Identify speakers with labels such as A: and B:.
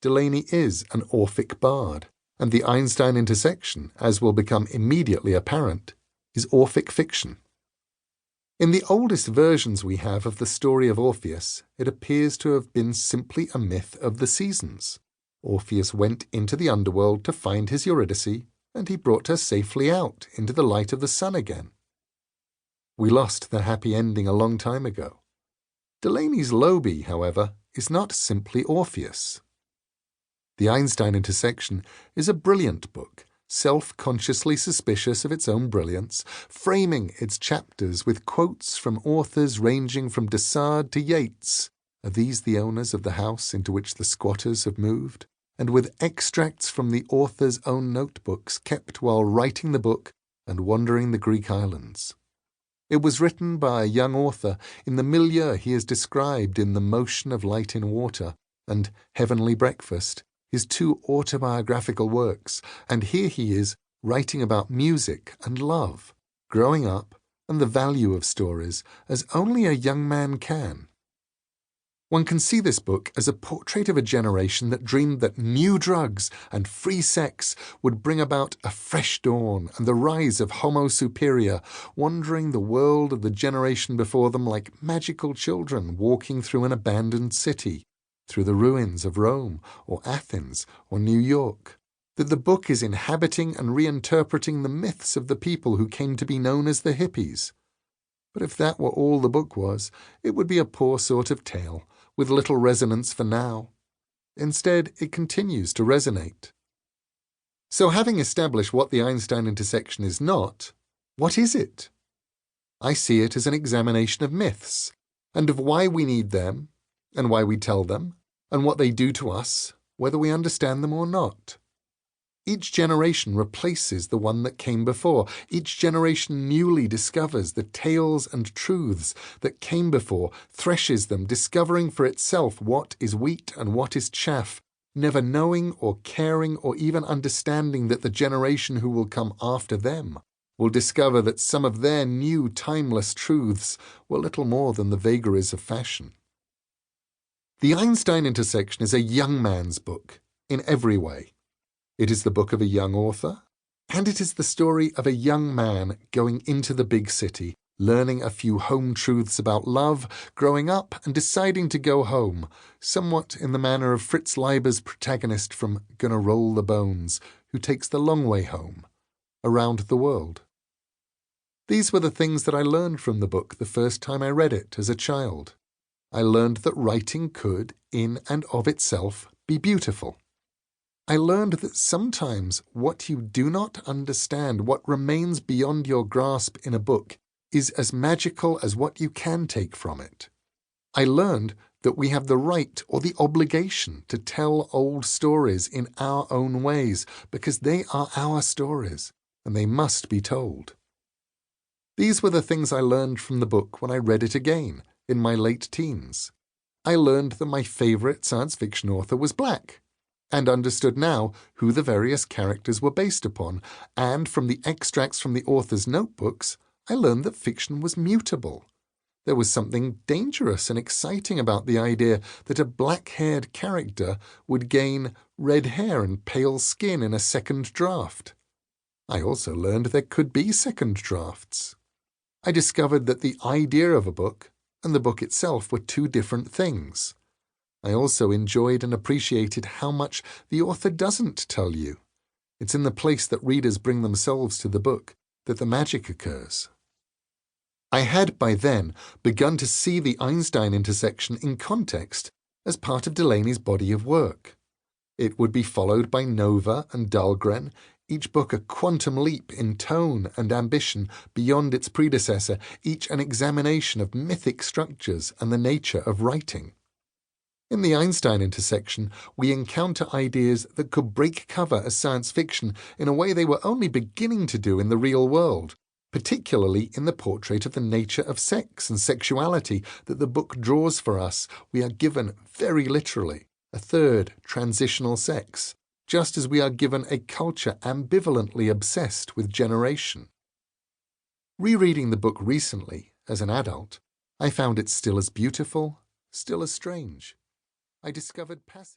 A: Delany is an Orphic bard, and the Einstein Intersection, as will become immediately apparent, is Orphic fiction. In the oldest versions we have of the story of Orpheus, it appears to have been simply a myth of the seasons. Orpheus went into the underworld to find his Eurydice, and he brought her safely out into the light of the sun again. We lost the happy ending a long time ago. Delany's Lobey, however, is not simply Orpheus. The Einstein Intersection is a brilliant book, self-consciously suspicious of its own brilliance, framing its chapters with quotes from authors ranging from de Sade to Yeats. Are these the owners of the house into which the squatters have moved? And with extracts from the author's own notebooks kept while writing the book and wandering the Greek islands. It was written by a young author in the milieu he has described in The Motion of Light in Water and Heavenly Breakfast, his two autobiographical works, and here he is writing about music and love, growing up, and the value of stories, as only a young man can. One can see this book as a portrait of a generation that dreamed that new drugs and free sex would bring about a fresh dawn and the rise of Homo superior, wandering the world of the generation before them like magical children walking through an abandoned city, through the ruins of Rome or Athens or New York, that the book is inhabiting and reinterpreting the myths of the people who came to be known as the hippies. But if that were all the book was, it would be a poor sort of tale, with little resonance for now. Instead, it continues to resonate. So having established what the Einstein Intersection is not, what is it? I see it as an examination of myths, and of why we need them, and why we tell them, and what they do to us, whether we understand them or not. Each generation replaces the one that came before. Each generation newly discovers the tales and truths that came before, threshes them, discovering for itself what is wheat and what is chaff, never knowing or caring or even understanding that the generation who will come after them will discover that some of their new timeless truths were little more than the vagaries of fashion. The Einstein Intersection is a young man's book, in every way. It is the book of a young author, and it is the story of a young man going into the big city, learning a few home truths about love, growing up and deciding to go home, somewhat in the manner of Fritz Leiber's protagonist from Gonna Roll the Bones, who takes the long way home, around the world. These were the things that I learned from the book the first time I read it as a child. I learned that writing could, in and of itself, be beautiful. I learned that sometimes what you do not understand, what remains beyond your grasp in a book, is as magical as what you can take from it. I learned that we have the right or the obligation to tell old stories in our own ways, because they are our stories, and they must be told. These were the things I learned from the book when I read it again, in my late teens. I learned that my favorite science fiction author was black, and understood now who the various characters were based upon, and from the extracts from the author's notebooks, I learned that fiction was mutable. There was something dangerous and exciting about the idea that a black-haired character would gain red hair and pale skin in a second draft. I also learned there could be second drafts. I discovered that the idea of a book and the book itself were two different things. I also enjoyed and appreciated how much the author doesn't tell you. It's in the place that readers bring themselves to the book that the magic occurs. I had by then begun to see the Einstein Intersection in context as part of Delany's body of work. It would be followed by Nova and Dahlgren, each book a quantum leap in tone and ambition beyond its predecessor, each an examination of mythic structures and the nature of writing. In the Einstein Intersection, we encounter ideas that could break cover as science fiction in a way they were only beginning to do in the real world, particularly in the portrait of the nature of sex and sexuality that the book draws for us. We are given, very literally, a third transitional sex, just as we are given a culture ambivalently obsessed with generation. Rereading the book recently, as an adult, I found it still as beautiful, still as strange. I discovered passages